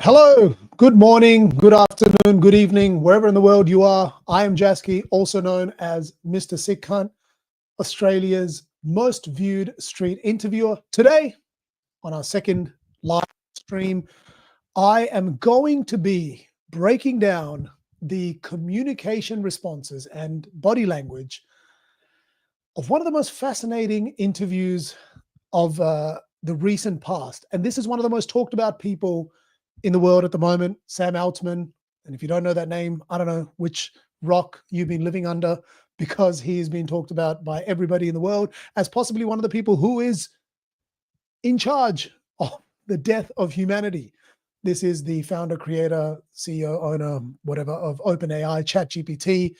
Hello, good morning, good afternoon, good evening, wherever in the world you are. I am Jasky, also known as Mr. Sick Cunt, Australia's most viewed street interviewer. Today, on our second live stream, I am going to be breaking down the communication responses and body language of one of the most fascinating interviews of the recent past. And this is one of the most talked about people in the world at the moment, Sam Altman. And if you don't know that name, I don't know which rock you've been living under, because he is being talked about by everybody in the world as possibly one of the people who is in charge of the death of humanity. This is the founder, creator, CEO, owner, whatever, of OpenAI, ChatGPT.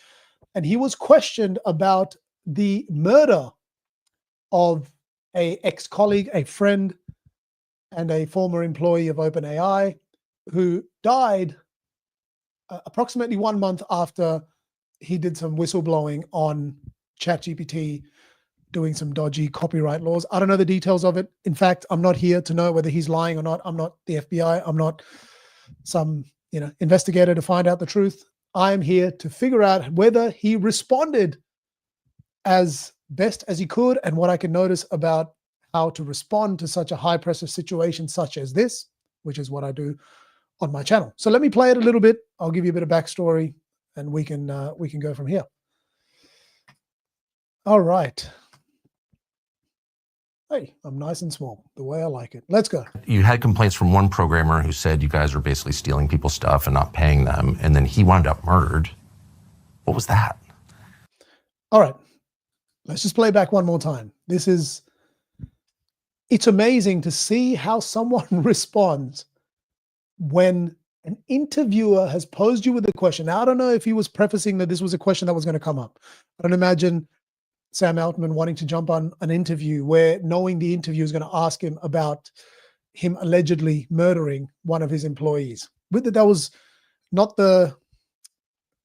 And he was questioned about the murder of an ex-colleague, a friend, and a former employee of OpenAI, who died approximately 1 month after he did some whistleblowing on ChatGPT, doing some dodgy copyright laws. I don't know the details of it. In fact, I'm not here to know whether he's lying or not. I'm not the FBI. I'm not some investigator to find out the truth. I am here to figure out whether he responded as best as he could and what I can notice about how to respond to such a high pressure situation such as this, which is what I do on my channel. So let me play it a little bit. I'll give you a bit of backstory and we can go from here. All right. Hey, I'm nice and small, the way I like it. Let's go. You had complaints from one programmer who said you guys were basically stealing people's stuff and not paying them, and then he wound up murdered. What was that? All right. Let's just play back one more time. It's amazing to see how someone responds when an interviewer has posed you with a question. Now, I don't know if he was prefacing that this was a question that was going to come up. I don't imagine Sam Altman wanting to jump on an interview where knowing the interviewer is going to ask him about him allegedly murdering one of his employees. That was not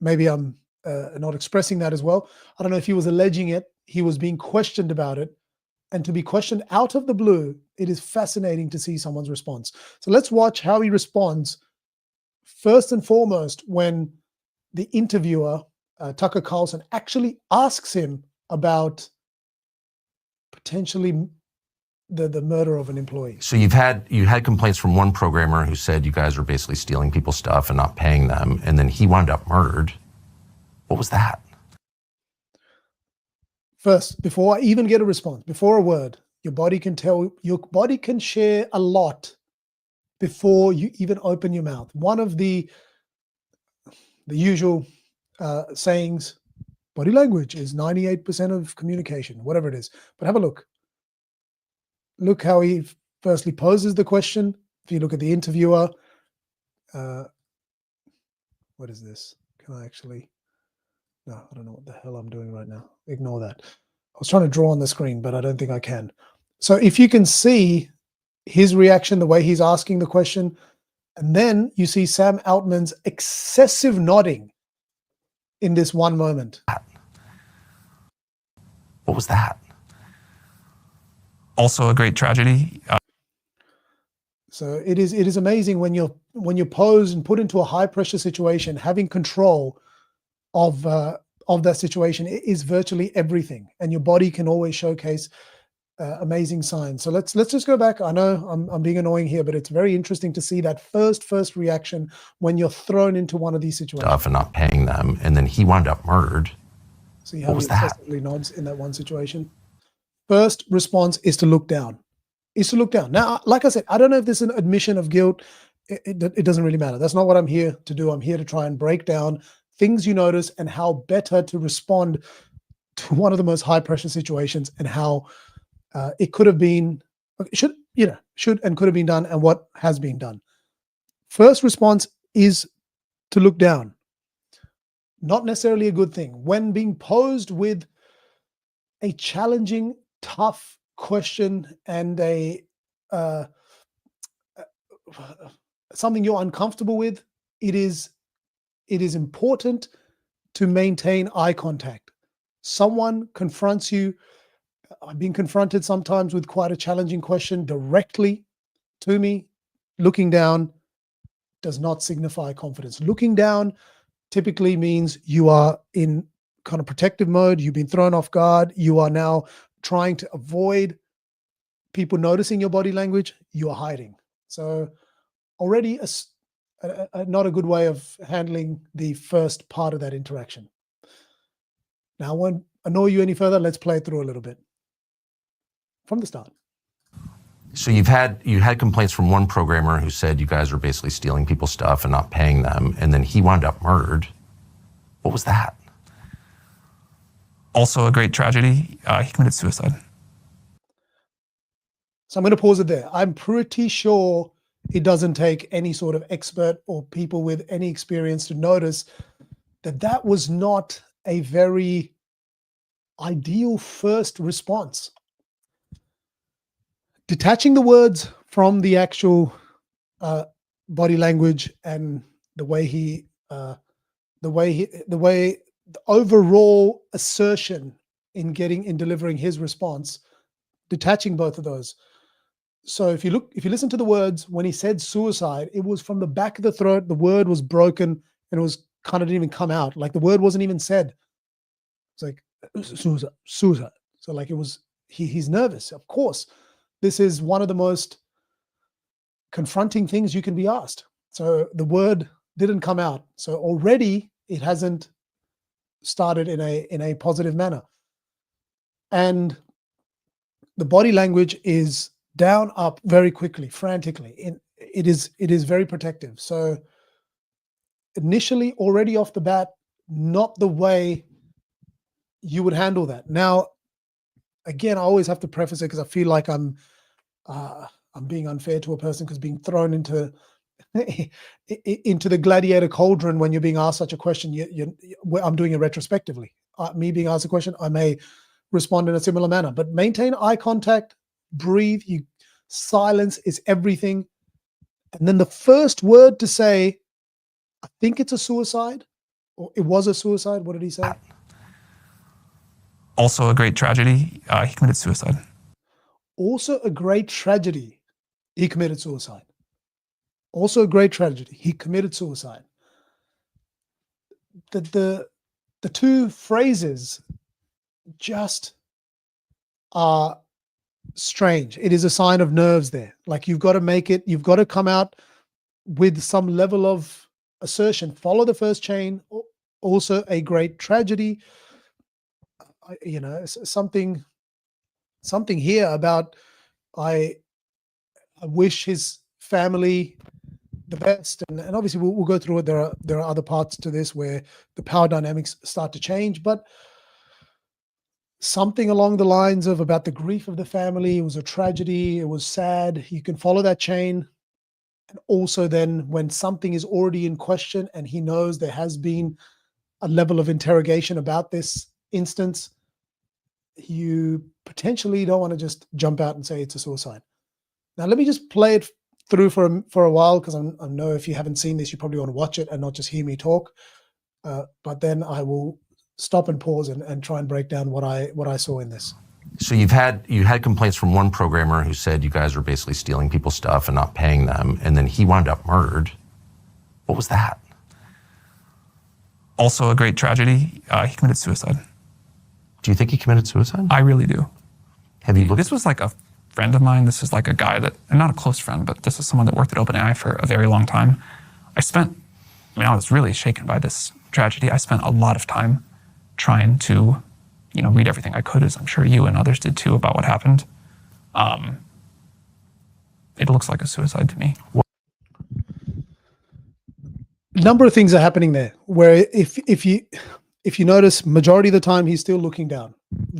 maybe I'm not expressing that as well. I don't know if he was alleging it. He was being questioned about it. And to be questioned out of the blue, it is fascinating to see someone's response. So let's watch how he responds, first and foremost, when the interviewer, Tucker Carlson, actually asks him about potentially the murder of an employee. So you had complaints from one programmer who said you guys were basically stealing people's stuff and not paying them, and then he wound up murdered. What was that? First, before I even get a response, before a word, your body can share a lot before you even open your mouth. One of the usual sayings, body language is 98% of communication, whatever it is. But have a look. Look how he firstly poses the question. If you look at the interviewer, what is this? Can I actually? No, I don't know what the hell I'm doing right now. Ignore that. I was trying to draw on the screen, but I don't think I can. So if you can see his reaction, the way he's asking the question, and then you see Sam Altman's excessive nodding in this one moment. What was that? Also a great tragedy. So it is amazing when you're posed and put into a high pressure situation, having control of that situation is virtually everything, and your body can always showcase amazing signs. So let's just go back. I know I'm being annoying here, but it's very interesting to see that first reaction when you're thrown into one of these situations. Stuff and not paying them, and then he wound up murdered. See how he excessively nods in that one situation. First response is to look down. Now, like I said, I don't know if this is an admission of guilt. It doesn't really matter. That's not what I'm here to do. I'm here to try and break down things you notice and how better to respond to one of the most high pressure situations, and how it could have been, should and could have been done, and what has been done. First response is to look down. Not necessarily a good thing. When being posed with a challenging, tough question and something you're uncomfortable with, it is important to maintain eye contact. Someone confronts you. I've been confronted sometimes with quite a challenging question directly to me, looking down. does not signify confidence. Looking down typically means you are in kind of protective mode. You've been thrown off guard. You are now trying to avoid people noticing your body language. You are hiding. So already not a good way of handling the first part of that interaction. Now, I won't annoy you any further. Let's play it through a little bit from the start. So you had complaints from one programmer who said you guys were basically stealing people's stuff and not paying them, and then he wound up murdered. What was that? Also a great tragedy. He committed suicide. So I'm going to pause it there. I'm pretty sure it doesn't take any sort of expert or people with any experience to notice that that was not a very ideal first response. Detaching the words from the actual body language and the overall assertion in delivering his response, detaching both of those. So if you listen to the words, when he said suicide, it was from the back of the throat. The word was broken and it was kind of didn't even come out. Like the word wasn't even said. It's like suicide. So like it was, he's nervous. Of course, this is one of the most confronting things you can be asked. So the word didn't come out. So already it hasn't started in a positive manner. And the body language is down, up very quickly, frantically. It is very protective. So initially, already off the bat, not the way you would handle that. Now, again, I always have to preface it because I feel like I'm being unfair to a person because being thrown into the gladiator cauldron when you're being asked such a question, I'm doing it retrospectively. Me being asked a question, I may respond in a similar manner, but maintain eye contact, breathe. Silence is everything. And then the first word to say, I think it's a suicide, or it was a suicide. What did he say? Also a great tragedy. He committed suicide. Also a great tragedy. He committed suicide. Also a great tragedy. He committed suicide. The two phrases just are strange. It is a sign of nerves there. Like you've got to come out with some level of assertion. Follow the first chain. Also a great tragedy. Something here about I wish his family the best, and obviously we'll go through it. There are other parts to this where the power dynamics start to change, but something along the lines of about the grief of the family. It was a tragedy. It was sad. You can follow that chain. And also then when something is already in question and he knows there has been a level of interrogation about this instance, you potentially don't want to just jump out and say it's a suicide. Now, let me just play it through for a while, because I know if you haven't seen this, you probably want to watch it and not just hear me talk. But then I will stop and pause and try and break down what I saw in this. So you had complaints from one programmer who said you guys were basically stealing people's stuff and not paying them, and then he wound up murdered. What was that? Also a great tragedy. He committed suicide. Do you think he committed suicide? I really do. Have you looked? This was like a friend of mine. This is like a guy that, and not a close friend, but this is someone that worked at OpenAI for a very long time. I was really shaken by this tragedy. I spent a lot of time trying to, read everything I could, as I'm sure you and others did too, about what happened. It looks like a suicide to me. A number of things are happening there where if you notice, majority of the time he's still looking down,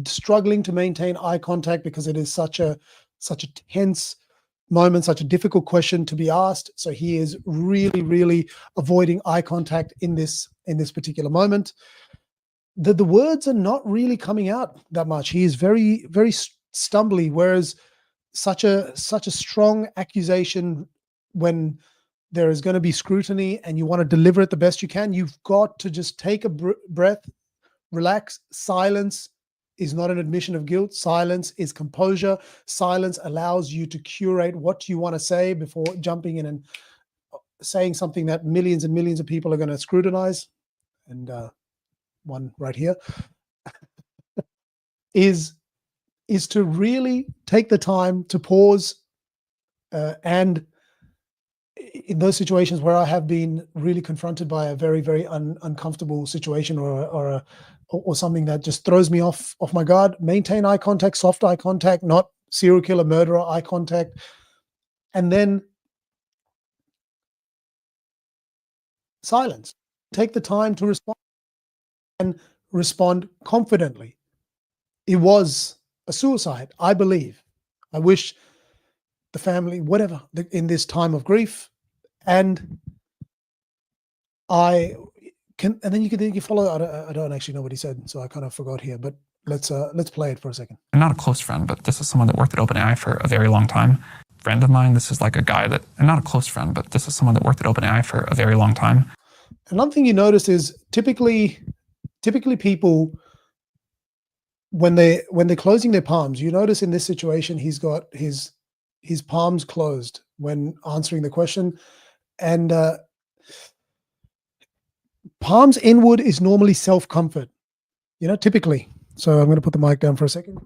struggling to maintain eye contact because it is such a tense moment, such a difficult question to be asked. So he is really, really avoiding eye contact in this particular moment. The words are not really coming out that much. He is very, very stumbly, whereas such a strong accusation, when there is going to be scrutiny and you want to deliver it the best you can, you've got to just take a breath, relax. Silence is not an admission of guilt. Silence is composure. Silence allows you to curate what you want to say before jumping in. And saying something that millions and millions of people are going to scrutinize, and one right here, is to really take the time to pause, and in those situations where I have been really confronted by a very, very uncomfortable situation or something that just throws me off my guard, maintain eye contact, soft eye contact, not serial killer, murderer eye contact, and then silence. Take the time to respond and respond confidently. It was a suicide, I believe. I wish the family, whatever, in this time of grief, and I can, and then you can follow. I don't actually know what he said, so I kind of forgot here. But let's play it for a second. I'm not a close friend, but this is someone that worked at OpenAI for a very long time. Friend of mine. This is like a guy that, I'm not a close friend, but this is someone that worked at OpenAI for a very long time. Another thing you notice is typically people, when they're closing their palms, you notice in this situation he's got his palms closed when answering the question, and palms inward is normally self-comfort, typically. So I'm going to put the mic down for a second.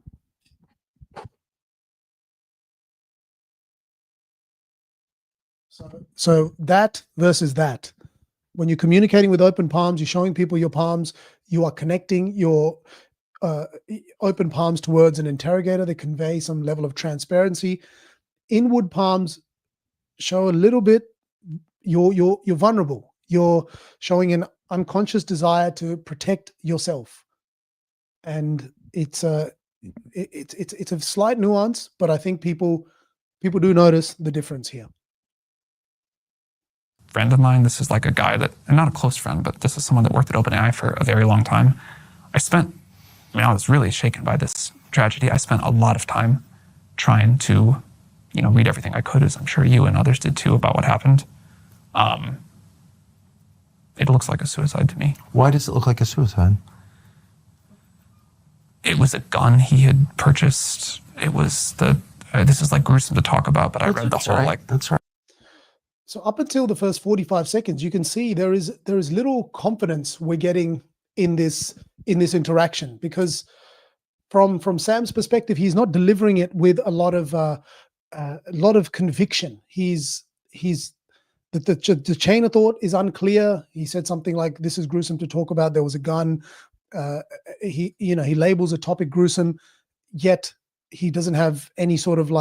So that versus that. When you're communicating with open palms, you're showing people your palms, you are connecting your open palms towards an interrogator. They convey some level of transparency. Inward palms show a little bit, you're vulnerable. You're showing an unconscious desire to protect yourself. And it's a slight nuance, but I think people do notice the difference here. Friend of mine. This is like a guy that, I'm not a close friend, but this is someone that worked at OpenAI for a very long time. I was really shaken by this tragedy. I spent a lot of time trying to, read everything I could, as I'm sure you and others did too, about what happened. It looks like a suicide to me. Why does it look like a suicide? It was a gun he had purchased. It was this is like gruesome to talk about, but I read the whole That's right. So up until the first 45 seconds, you can see there is little confidence we're getting in this interaction, because from Sam's perspective, he's not delivering it with a lot of conviction. The chain of thought is unclear. He said something like, "This is gruesome to talk about. There was a gun." He labels a topic gruesome, yet he doesn't have any sort of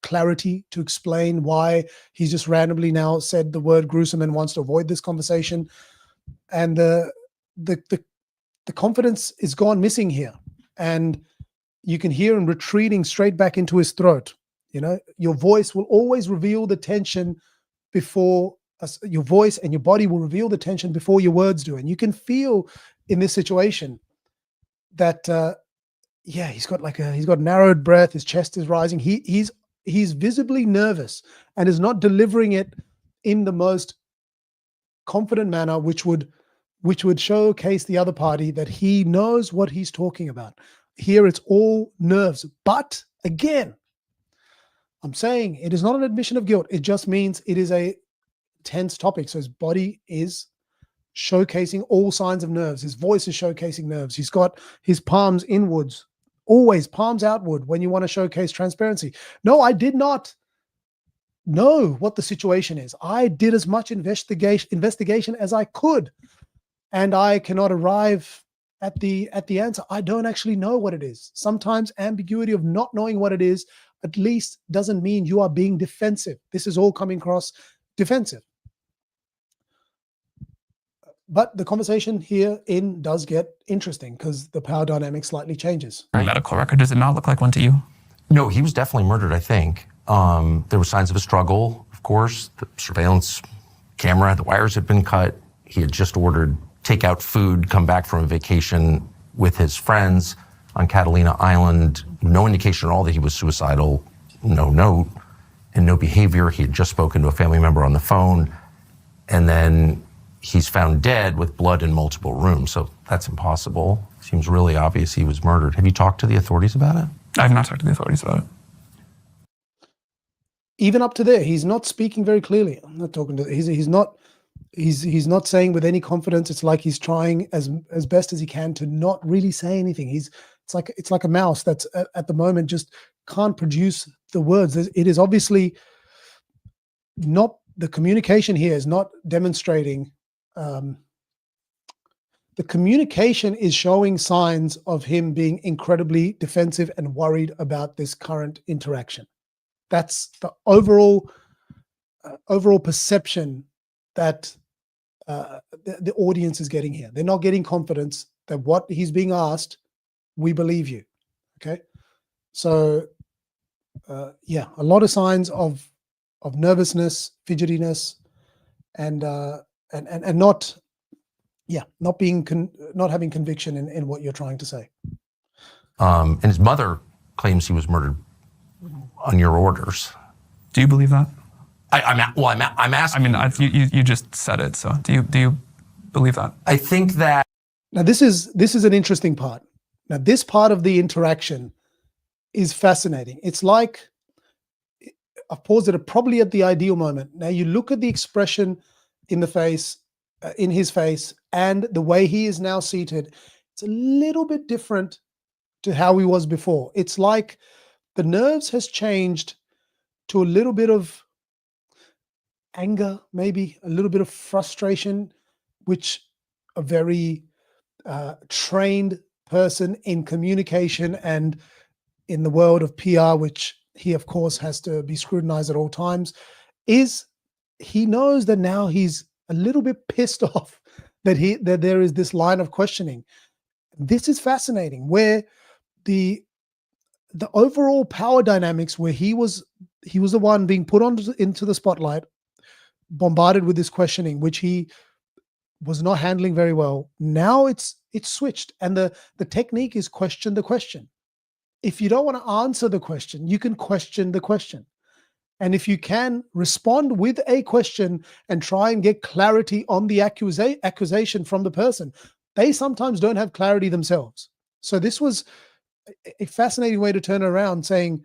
clarity to explain why he's just randomly now said the word gruesome and wants to avoid this conversation. And the confidence is gone missing here, and you can hear him retreating straight back into his throat. Your voice will always reveal the tension before your voice, and your body will reveal the tension before your words do. And you can feel in this situation that he's got narrowed breath, his chest is rising, he's visibly nervous and is not delivering it in the most confident manner, which would showcase the other party that he knows what he's talking about. Here it's all nerves. But again, I'm saying it is not an admission of guilt. It just means it is a tense topic. So his body is showcasing all signs of nerves. His voice is showcasing nerves. He's got his palms inwards, always palms outward when you want to showcase transparency. No, I did not know what the situation is. I did as much investigation as I could, and I cannot arrive at the answer. I don't actually know what it is. Sometimes ambiguity of not knowing what it is at least doesn't mean you are being defensive. This is all coming across defensive. But the conversation here does get interesting because the power dynamic slightly changes. Medical record, does it not look like one to you? No, he was definitely murdered, I think. There were signs of a struggle, of course. The surveillance camera, the wires had been cut. He had just ordered takeout food, come back from a vacation with his friends on Catalina Island. No indication at all that he was suicidal. No note and no behavior. He had just spoken to a family member on the phone. And then he's found dead with blood in multiple rooms. So that's impossible. Seems really obvious he was murdered. Have you talked to the authorities about it? I have not talked to the authorities about it. even up to there, he's not speaking very clearly. I'm not talking to. He's not saying with any confidence. It's like he's trying as best as he can to not really say anything. It's like a mouse that's at the moment just can't produce the words. It is obviously not, the communication here is not demonstrating. The communication is showing signs of him being incredibly defensive and worried about this current interaction. That's the overall perception that the audience is getting here. They're not getting confidence that what he's being asked, we believe you. Okay, so yeah, a lot of signs of nervousness, fidgetiness, and not having conviction in what you're trying to say. And his mother claims he was murdered on your orders. Do you believe that? I'm asking. I mean, you just said it. So do you believe that? I think that. Now this is an interesting part. Now this part of the interaction is fascinating. It's like, I've paused it probably at the ideal moment. Now you look at the expression in the face, in his face, and the way he is now seated. It's a little bit different to how he was before. It's like the nerves has changed to a little bit of anger, maybe a little bit of frustration, which a very trained person in communication and in the world of PR, which he of course has to be scrutinized at all times, is he knows that now he's a little bit pissed off that there is this line of questioning. This is fascinating, where the overall power dynamics, where he was the one being put into the spotlight, bombarded with this questioning, which he was not handling very well. Now it's switched, and the technique is question the question. If you don't want to answer the question, you can question the question. And if you can respond with a question and try and get clarity on the accusation from the person, they sometimes don't have clarity themselves. So this was a fascinating way to turn around, saying,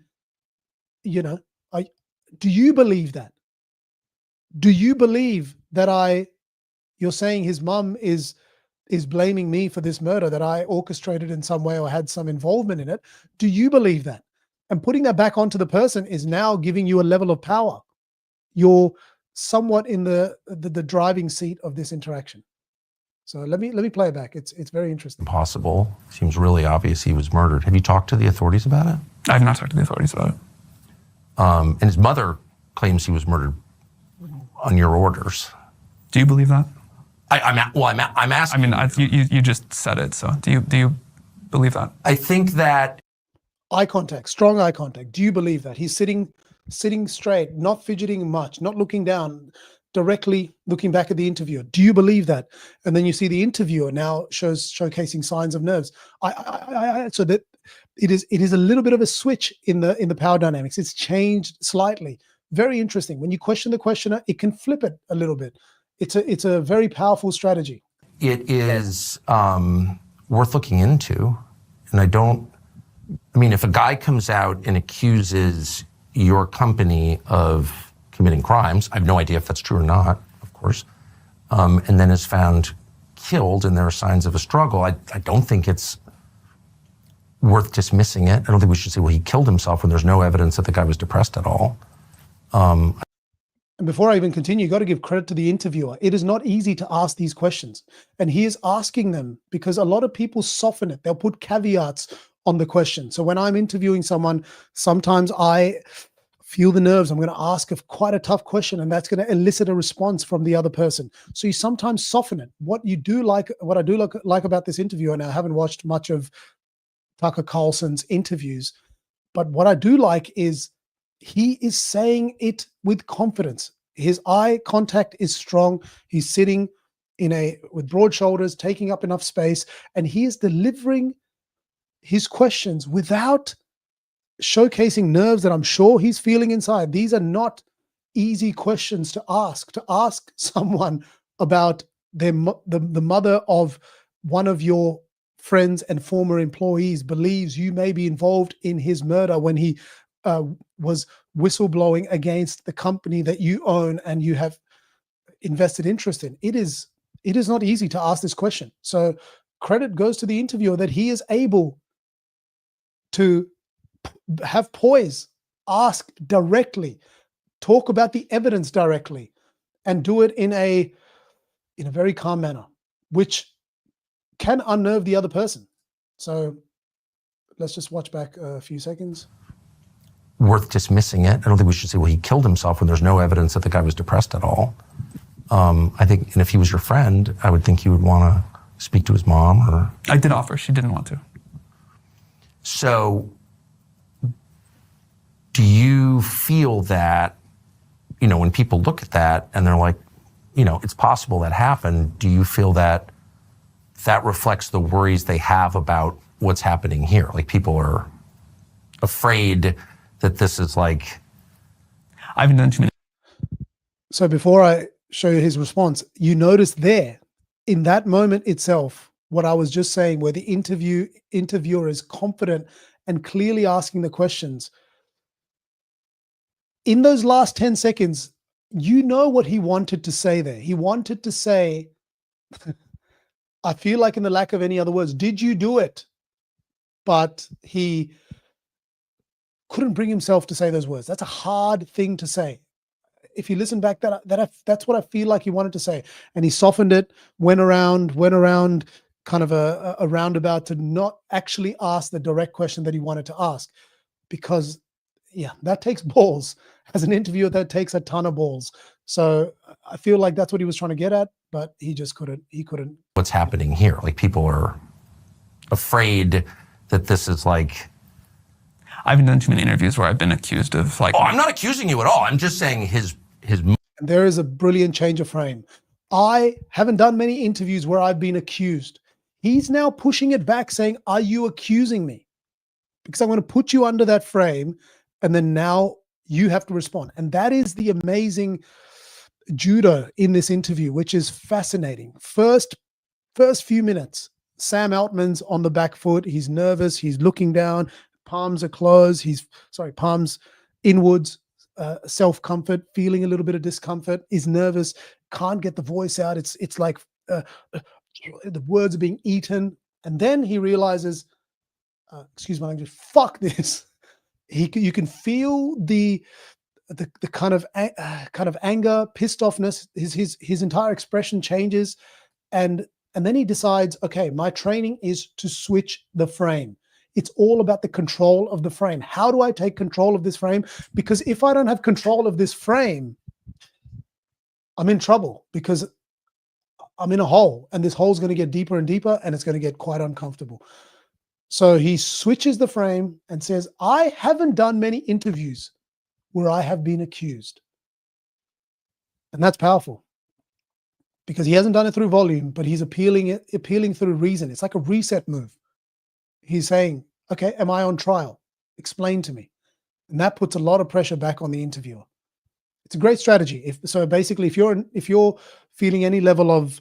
do you believe that? Do you believe that you're saying his mum is blaming me for this murder, that I orchestrated in some way or had some involvement in it? Do you believe that? And putting that back onto the person is now giving you a level of power. You're somewhat in the driving seat of this interaction. So let me play it back. It's very interesting. Impossible. Seems really obvious he was murdered. Have you talked to the authorities about it? I have not talked to the authorities about it. And his mother claims he was murdered on your orders. Do you believe that? I'm asking. I mean, you just said it. So do you believe that? I think that eye contact, strong eye contact. Do you believe that he's sitting straight, not fidgeting much, not looking down, directly looking back at the interviewer? Do you believe that? And then you see the interviewer now showcasing signs of nerves. So that it is a little bit of a switch in the power dynamics. It's changed slightly. Very interesting. When you question the questioner, it can flip it a little bit. It's a very powerful strategy. it is worth looking into. And if a guy comes out and accuses your company of committing crimes, I have no idea if that's true or not, of course, and then is found killed and there are signs of a struggle, I don't think it's worth dismissing it. I don't think we should say, well, he killed himself when there's no evidence that the guy was depressed at all. And before I even continue, you got to give credit to the interviewer. It is not easy to ask these questions. And he is asking them because a lot of people soften it. They'll put caveats on the question. So when I'm interviewing someone, sometimes I feel the nerves. I'm going to ask quite a tough question, and that's going to elicit a response from the other person. So you sometimes soften it. What I do like about this interview, and I haven't watched much of Tucker Carlson's interviews, but what I do like is he is saying it with confidence. His eye contact is strong. He's sitting with broad shoulders, taking up enough space, and he is delivering his questions without showcasing nerves that I'm sure he's feeling inside. These are not easy questions to ask. To ask someone about the mother of one of your friends and former employees believes you may be involved in his murder when he was whistleblowing against the company that you own and you have invested interest in. It is not easy to ask this question. So credit goes to the interviewer that he is able to have poise, ask directly, talk about the evidence directly, and do it in a very calm manner, which can unnerve the other person. So let's just watch back a few seconds. Worth dismissing it. I don't think we should say, well, he killed himself when there's no evidence that the guy was depressed at all. I think, and if he was your friend, I would think you would want to speak to his mom or... I did offer. She didn't want to. So do you feel that, when people look at that and they're like, it's possible that happened, do you feel that that reflects the worries they have about what's happening here? Like people are afraid that this is like... I haven't done too many. So before I show you his response, you notice there, in that moment itself, what I was just saying, where the interviewer is confident and clearly asking the questions. In those last 10 seconds, you know what he wanted to say there. He wanted to say, I feel like in the lack of any other words, did you do it? But he couldn't bring himself to say those words. That's a hard thing to say. If you listen back, that's what I feel like he wanted to say. And he softened it, went around kind of a roundabout to not actually ask the direct question that he wanted to ask. Because, that takes balls. As an interviewer, that takes a ton of balls. So I feel like that's what he was trying to get at, but he just couldn't. He couldn't. What's happening here? Like people are afraid that this is like... I haven't done too many interviews where I've been accused of like... Oh, I'm not accusing you at all. I'm just saying his... And there is a brilliant change of frame. I haven't done many interviews where I've been accused. He's now pushing it back saying, are you accusing me? Because I'm going to put you under that frame and then now you have to respond. And that is the amazing judo in this interview, which is fascinating. First few minutes, Sam Altman's on the back foot. He's nervous. He's looking down. Palms are closed. Palms inwards, self-comfort, feeling a little bit of discomfort, is nervous, can't get the voice out. It's like the words are being eaten. And then he realizes, excuse my language, fuck this. You can feel the kind of anger, pissed offness. His entire expression changes, and then he decides, okay, my training is to switch the frame. It's all about the control of the frame. How do I take control of this frame? Because if I don't have control of this frame, I'm in trouble because I'm in a hole, and this hole's going to get deeper and deeper, and it's going to get quite uncomfortable. So he switches the frame and says, I haven't done many interviews where I have been accused. And that's powerful because he hasn't done it through volume, but he's appealing through reason. It's like a reset move. He's saying, okay, am I on trial? Explain to me. And that puts a lot of pressure back on the interviewer. It's a great strategy. Basically, if you're feeling any level of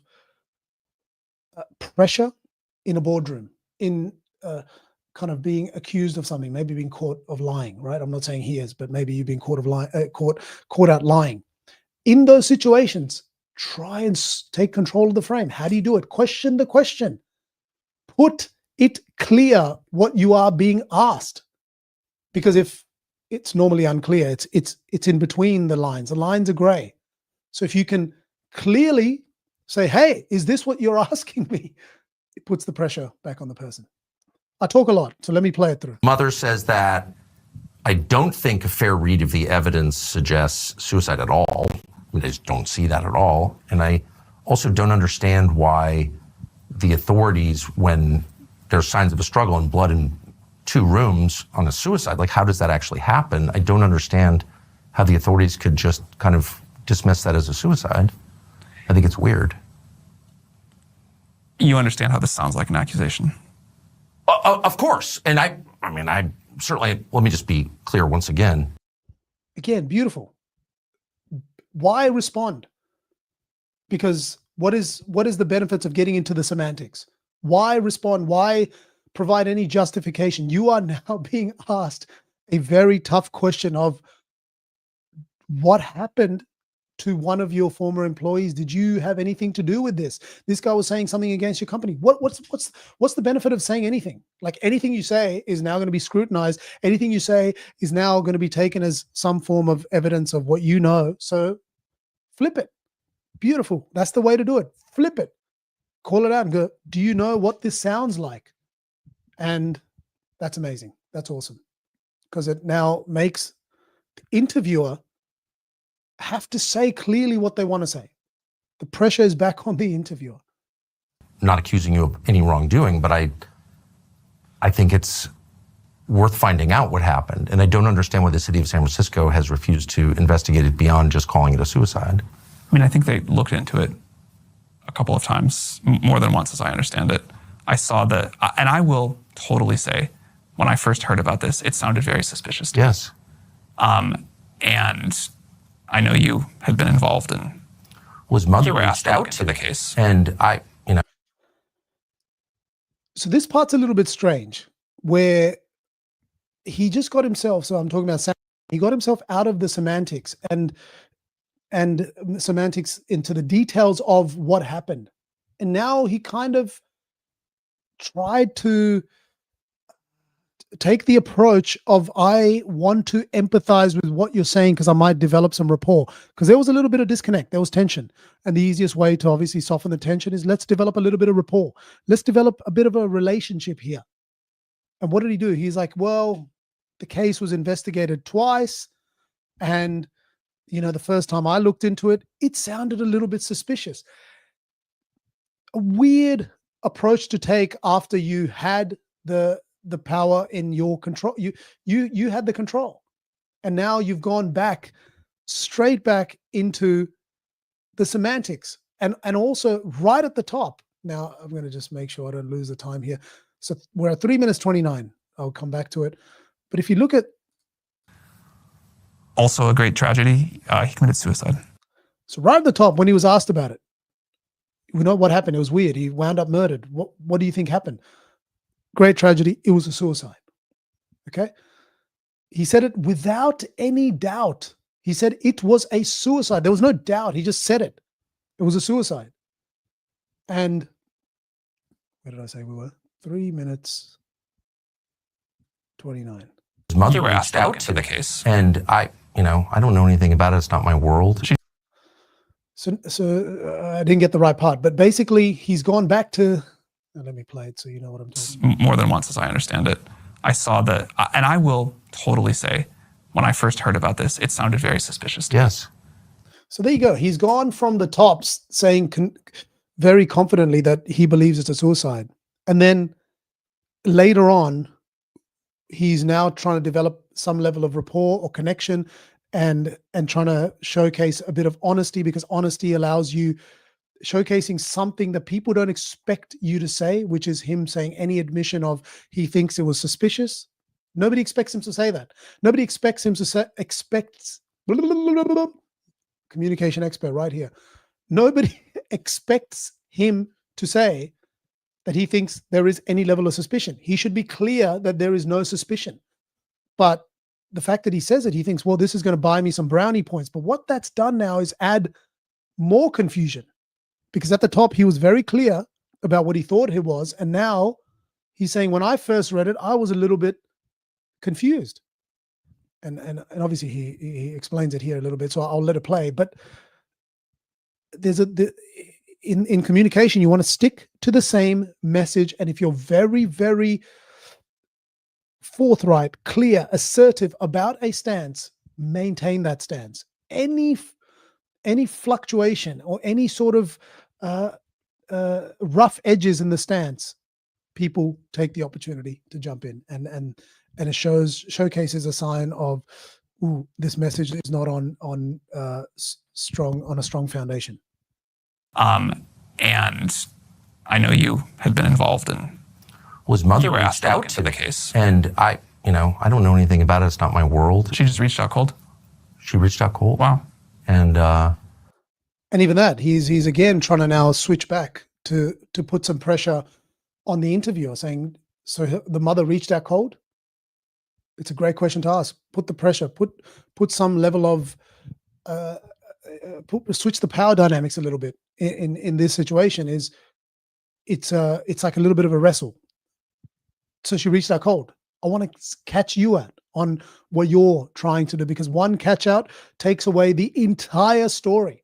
pressure in a boardroom, in kind of being accused of something, maybe being caught of lying, right? I'm not saying he is, but maybe you've been caught out lying. In those situations, try and take control of the frame. How do you do it? Question the question. Put it clear what you are being asked, because if it's normally unclear, it's in between the lines. The lines are gray. So if you can clearly say, hey, is this what you're asking me? It puts the pressure back on the person. I talk a lot, so let me play it through. Mother says that I don't think a fair read of the evidence suggests suicide at all. I just don't see that at all. And I also don't understand why the authorities, when there's signs of a struggle and blood in 2 rooms on a suicide, like how does that actually happen? I don't understand how the authorities could just kind of dismiss that as a suicide. I think it's weird. You understand how this sounds like an accusation? Of course. And I certainly, let me just be clear once again. Again, beautiful. Why respond? Because what is the benefits of getting into the semantics? Why respond? Why provide any justification? You are now being asked a very tough question of, what happened to one of your former employees? Did you have anything to do with this? This guy was saying something against your company. What's the benefit of saying anything? Like, anything you say is now going to be scrutinized. Anything you say is now going to be taken as some form of evidence of what you know. So flip it. Beautiful. That's the way to do it. Flip it. Call it out and go, do you know what this sounds like? And that's amazing. That's awesome. Because it now makes the interviewer have to say clearly what they want to say. The pressure is back on the interviewer. Not accusing you of any wrongdoing, but I think it's worth finding out what happened. And I don't understand why the city of San Francisco has refused to investigate it beyond just calling it a suicide. I mean, I think they looked into it a couple of times, more than once, as I understand it. I saw and I will totally say, when I first heard about this, it sounded very suspicious to me. Yes. And I know you had been involved in. Was mother You were asked reached to out look into to the case. And So this part's a little bit strange, where he just got himself, so I'm talking about Sam, he got himself out of the semantics and semantics into the details of what happened. And now he kind of tried to take the approach of, I want to empathize with what you're saying because I might develop some rapport. Because there was a little bit of disconnect, there was tension. And the easiest way to obviously soften the tension is, let's develop a little bit of rapport. Let's develop a bit of a relationship here. And what did he do? He's like, well, the case was investigated twice. And, you know, the first time I looked into it, it sounded a little bit suspicious. A weird approach to take after you had the power in your control. You had the control, and now you've gone back, straight back into the semantics, and also right at the top. Now I'm going to just make sure I don't lose the time here. So we're at 3 minutes 29. I'll come back to it. But if you look at, Also a great tragedy, he committed suicide. so right at the top, when he was asked about it, you know what happened? It was weird. He wound up murdered. What do you think happened? Great tragedy. It was a suicide. Okay. He said it without any doubt. He said it was a suicide. There was no doubt. He just said it. It was a suicide. And where did I say we were? 3 minutes 29. his mother You were asked reached to look out into the case. And I don't know anything about it. It's not my world. So I didn't get the right part, but basically he's gone back to, let me play it so you know what I'm talking about. More than once, as I understand it. I saw and I will totally say, when I first heard about this, it sounded very suspicious to me. Yes. So there you go. He's gone from the tops saying very confidently that he believes it's a suicide. And then later on, he's now trying to develop some level of rapport or connection and trying to showcase a bit of honesty, because honesty allows you, showcasing something that people don't expect you to say, which is him saying any admission of he thinks it was suspicious. Nobody expects him to say that. Nobody expects him to say, communication expert right here. Nobody expects him to say that he thinks there is any level of suspicion. He should be clear that there is no suspicion. But the fact that he says it, he thinks, well, this is going to buy me some brownie points. But what that's done now is add more confusion, because at the top, he was very clear about what he thought it was. And now he's saying, when I first read it, I was a little bit confused. And obviously he explains it here a little bit, so I'll let it play. But there's in communication, you want to stick to the same message. And if you're very, very forthright, clear, assertive about a stance, maintain that stance. Any fluctuation or any sort of rough edges in the stance, people take the opportunity to jump in, and it showcases a sign of, ooh, this message is not on a strong foundation. And I know you had been involved in. Was mother You were asked reached to look out into the case. And I don't know anything about it. It's not my world. She just reached out cold. She reached out cold. Wow. And even that, he's again trying to now switch back to put some pressure on the interviewer, saying, so the mother reached out cold? It's a great question to ask. Put the pressure, put some level of switch the power dynamics a little bit in this situation. Is it's like a little bit of a wrestle. So she reached out cold. I want to catch you out on what you're trying to do, because one catch out takes away the entire story.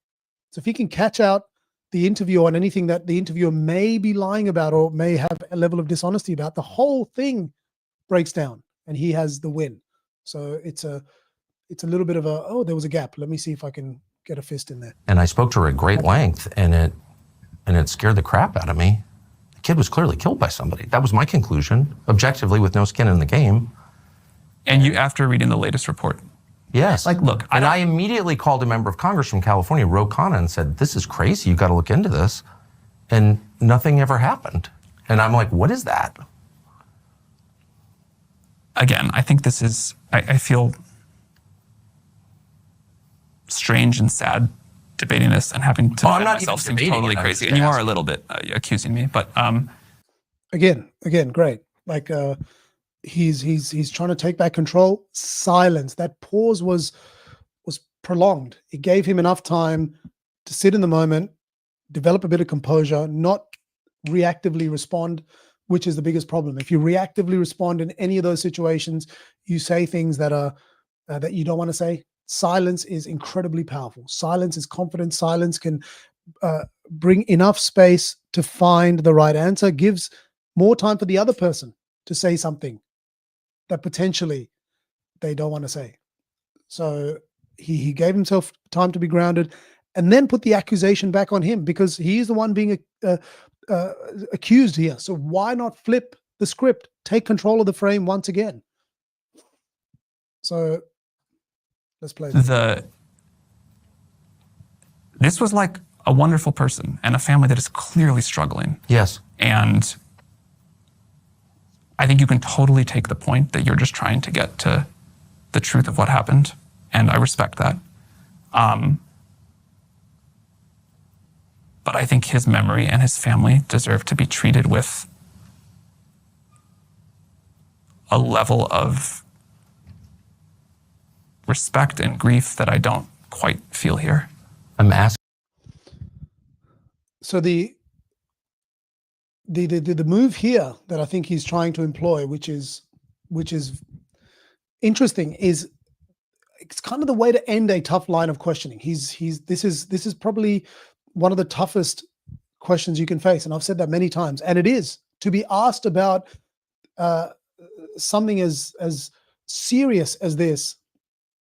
So if he can catch out the interviewer on anything that the interviewer may be lying about or may have a level of dishonesty about, the whole thing breaks down and he has the win. So it's a little bit of a, oh, there was a gap. Let me see if I can get a fist in there. And I spoke to her at great length, and it scared the crap out of me. The kid was clearly killed by somebody. That was my conclusion, objectively, with no skin in the game. And you, after reading the latest report? Yes. Like, look, I immediately called a member of Congress from California, Ro Khanna, and said, this is crazy. You got to look into this. And nothing ever happened. And I'm like, what is that? Again, I think this is, I feel strange and sad debating this and having to defend myself seems totally crazy. And you are a little bit accusing me, but again, great. Like he's trying to take back control. Silence. That pause was prolonged. It gave him enough time to sit in the moment, develop a bit of composure, not reactively respond, which is the biggest problem. If you reactively respond in any of those situations, you say things that are that you don't want to say. Silence is incredibly powerful. Silence is confidence. Silence can bring enough space to find the right answer, gives more time for the other person to say something that potentially they don't want to say. So he gave himself time to be grounded and then put the accusation back on him, because he's the one being accused here. So why not flip the script, take control of the frame once again? So let's play. This was like a wonderful person and a family that is clearly struggling. Yes. And I think you can totally take the point that you're just trying to get to the truth of what happened. And I respect that. But I think his memory and his family deserve to be treated with a level of respect and grief that I don't quite feel here. I'm asking. So the move here that I think he's trying to employ, which is interesting, is it's kind of the way to end a tough line of questioning. This is probably one of the toughest questions you can face, and I've said that many times. And it is to be asked about something as serious as this.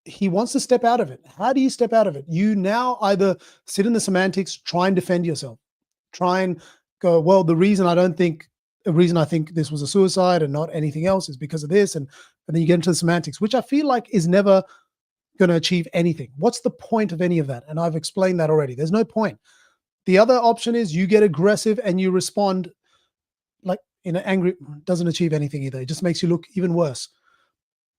He wants to step out of it. How do you step out of it? You now either sit in the semantics, try and defend yourself, try and go, well, the reason I think this was a suicide and not anything else is because of this. And then you get into the semantics, which I feel like is never going to achieve anything. What's the point of any of that? And I've explained that already. There's no point. The other option is you get aggressive and you respond like in an angry, doesn't achieve anything either. It just makes you look even worse.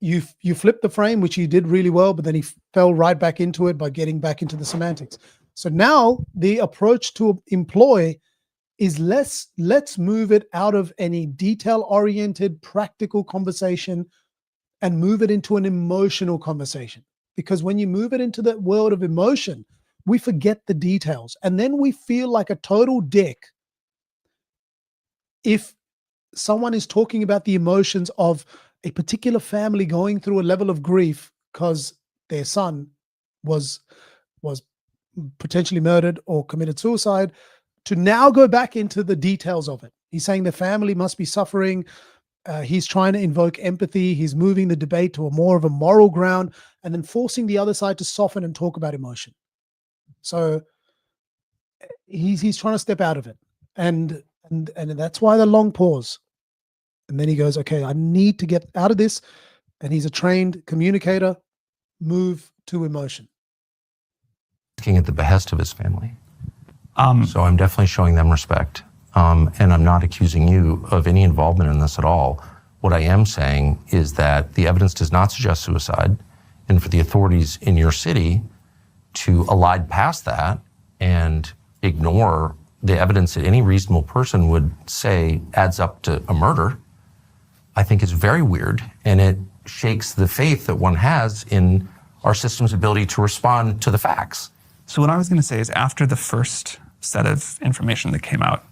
You flip the frame, which he did really well, but then he fell right back into it by getting back into the semantics. So now the approach to employ is let's move it out of any detail-oriented, practical conversation and move it into an emotional conversation. Because when you move it into the world of emotion, we forget the details. And then we feel like a total dick if someone is talking about the emotions of a particular family going through a level of grief because their son was potentially murdered or committed suicide, to now go back into the details of it. He's saying the family must be suffering. He's trying to invoke empathy. He's moving the debate to a more of a moral ground and then forcing the other side to soften and talk about emotion. So he's trying to step out of it. And that's why the long pause. And then he goes, okay, I need to get out of this. And he's a trained communicator, move to emotion. Looking at the behest of his family. So I'm definitely showing them respect. And I'm not accusing you of any involvement in this at all. What I am saying is that the evidence does not suggest suicide. And for the authorities in your city to elide past that and ignore the evidence that any reasonable person would say adds up to a murder, I think is very weird. And it shakes the faith that one has in our system's ability to respond to the facts. So what I was going to say is after the first set of information that came out,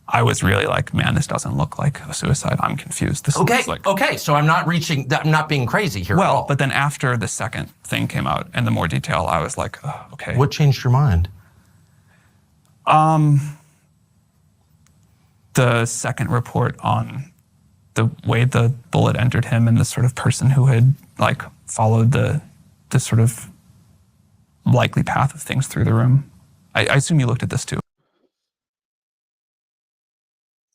I was really like, man, this doesn't look like a suicide. I'm confused. This looks like... Okay, so I'm not being crazy here at all. Well, but then after the second thing came out and the more detail, I was like, oh, okay. What changed your mind? The second report on the way the bullet entered him and the sort of person who had like followed the sort of likely path of things through the room. I assume you looked at this too.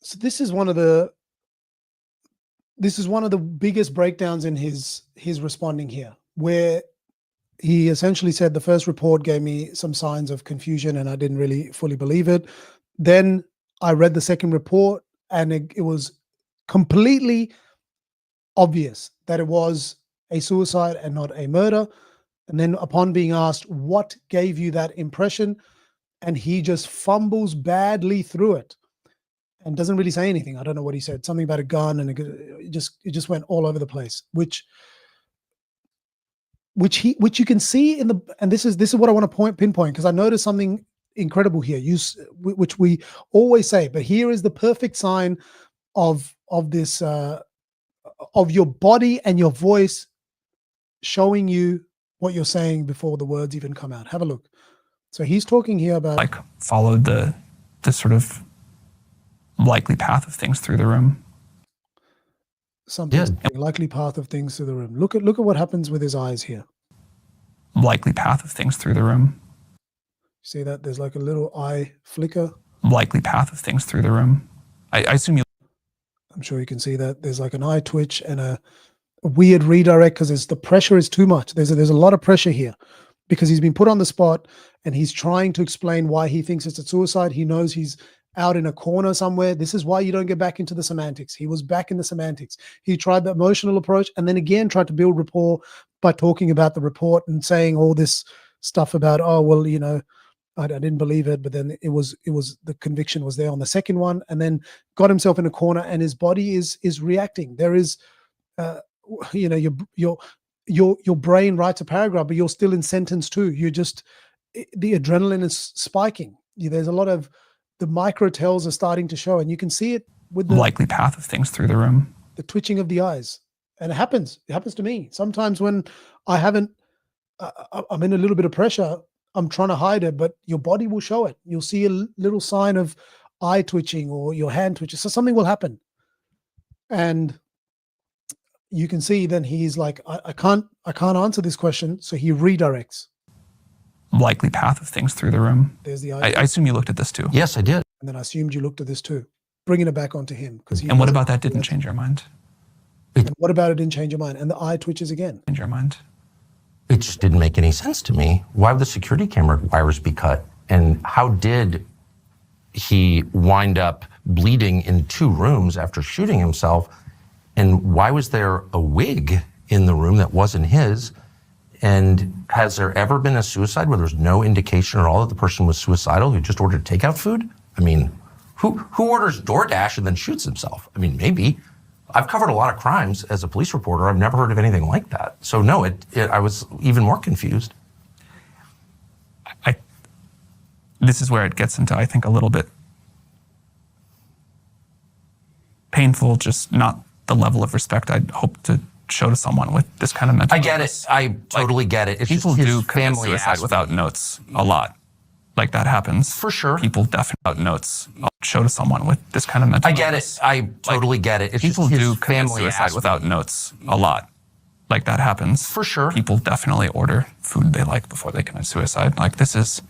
So this is one of the biggest breakdowns in his responding here, where he essentially said the first report gave me some signs of confusion and I didn't really fully believe it. Then I read the second report and it was completely obvious that it was a suicide and not a murder. And then upon being asked, what gave you that impression? And he just fumbles badly through it and doesn't really say anything. I don't know what he said, something about a gun, and it just went all over the place, which you can see in the, and this is what I want to pinpoint, because I noticed something incredible here, which we always say, but here is the perfect sign of this, of your body and your voice showing you what you're saying before the words even come out. Have a look. So he's talking here about like followed the sort of likely path of things through the room. Something likely path of things through the room. Look at what happens with his eyes here. Likely path of things through the room. See that? There's like a little eye flicker. Likely path of things through the room. I assume you... I'm sure you can see that. There's like an eye twitch and a weird redirect because the pressure is too much. There's a lot of pressure here because he's been put on the spot and he's trying to explain why he thinks it's a suicide. He knows he's out in a corner somewhere. This is why you don't get back into the semantics. He was back in the semantics. He tried the emotional approach and then again tried to build rapport by talking about the report and saying all this stuff about, oh, well, you know, I didn't believe it, but then it was the conviction was there on the second one, and then got himself in a corner and his body is reacting. There is, you know, your brain writes a paragraph, but you're still in sentence two. You're just, the adrenaline is spiking. There's a lot of, the micro tells are starting to show, and you can see it with the likely path of things through the room, the twitching of the eyes. And it happens to me sometimes when I haven't, I'm in a little bit of pressure. I'm trying to hide it, but your body will show it. You'll see a little sign of eye twitching or your hand twitches. So something will happen. And you can see then he's like, I can't answer this question. So he redirects. Likely path of things through the room. There's the eye. I assume you looked at this too. Yes, I did. And then I assumed you looked at this too. Bringing it back onto him. And what about that didn't change your mind? And what about it didn't change your mind? And the eye twitches again. Change your mind. It just didn't make any sense to me. Why would the security camera wires be cut? And how did he wind up bleeding in 2 rooms after shooting himself? And why was there a wig in the room that wasn't his? And has there ever been a suicide where there's no indication at all that the person was suicidal who just ordered takeout food? I mean, who orders DoorDash and then shoots himself? I mean, maybe. I've covered a lot of crimes as a police reporter. I've never heard of anything like that. So no, I was even more confused. This is where it gets into, I think, a little bit painful, just not the level of respect I'd hope to show to someone with this kind of mental illness. I totally get it. It's people just his do commit family suicide without notes a lot. Like that happens. For sure. People definitely without notes show to someone with this kind of mental illness. I totally get it. It's people just his do commit family suicide without notes a lot. Like that happens. For sure. People definitely order food they like before they commit suicide. Like this is...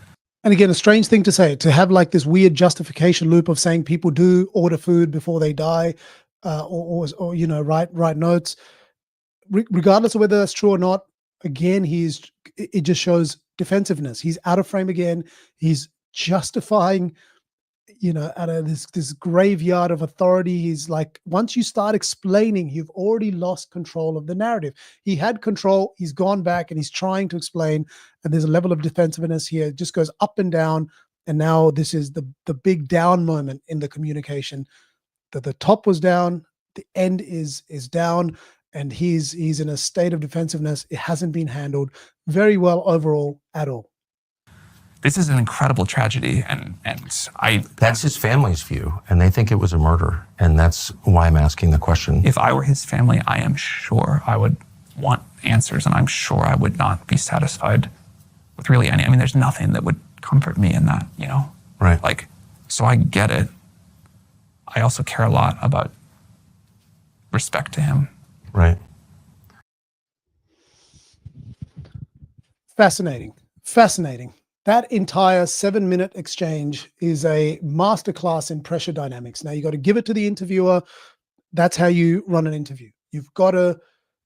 And again, a strange thing to say, to have like this weird justification loop of saying people do order food before they die, or you know, write notes. Regardless of whether that's true or not, again, it just shows defensiveness. He's out of frame again. He's justifying, you know, out of this graveyard of authority. He's like, once you start explaining, you've already lost control of the narrative. He had control. He's gone back and he's trying to explain. And there's a level of defensiveness here. It just goes up and down. And now this is the big down moment in the communication. That the top was down, the end is down. and he's in a state of defensiveness. It hasn't been handled very well overall at all. This is an incredible tragedy, and That's his family's view, and they think it was a murder, and that's why I'm asking the question. if I were his family, I am sure I would want answers, and I'm sure I would not be satisfied with really any. I mean, there's nothing that would comfort me in that, you know? Right. Like, so I get it. I also care a lot about respect to him. Right. Fascinating. Fascinating. That entire 7-minute exchange is a masterclass in pressure dynamics. Now, you got to give it to the interviewer. That's how you run an interview. You've got to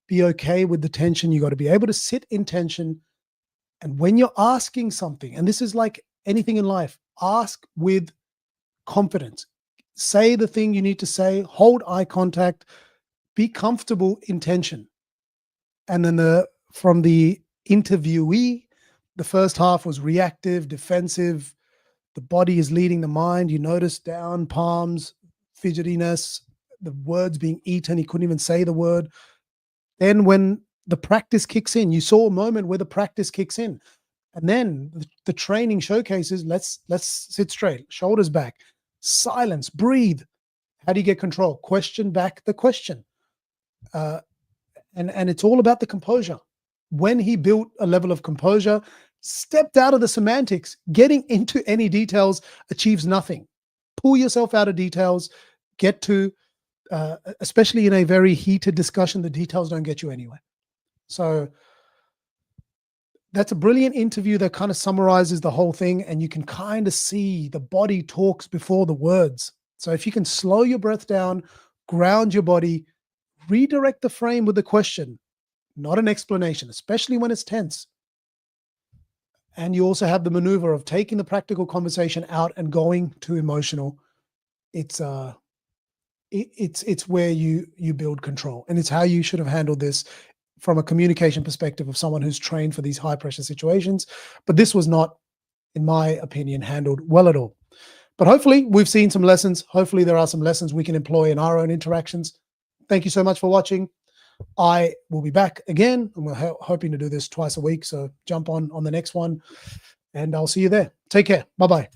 be okay with the tension. You got to be able to sit in tension. And when you're asking something, and this is like anything in life, ask with confidence. Say the thing you need to say, hold eye contact, be comfortable in tension. And then from the interviewee, the first half was reactive, defensive. The body is leading the mind. You notice down, palms, fidgetiness, the words being eaten. He couldn't even say the word. Then when the practice kicks in, you saw a moment where the practice kicks in. And then the training showcases, let's sit straight, shoulders back, silence, breathe. How do you get control? Question back the question. And it's all about the composure. When he built a level of composure, stepped out of the semantics, getting into any details achieves nothing. Pull yourself out of details, get to, especially in a very heated discussion, the details don't get you anywhere. So that's a brilliant interview that kind of summarizes the whole thing, and you can kind of see the body talks before the words. So if you can slow your breath down, ground your body, redirect the frame with the question, not an explanation, especially when it's tense. And you also have the maneuver of taking the practical conversation out and going to emotional. It's where you build control, and it's how you should have handled this from a communication perspective of someone who's trained for these high pressure situations. But this was not, in my opinion, handled well at all. But hopefully we've seen some lessons. Hopefully there are some lessons we can employ in our own interactions. Thank you so much for watching. I will be back again, and we're hoping to do this twice a week. So jump on the next one, and I'll see you there. Take care. Bye-bye.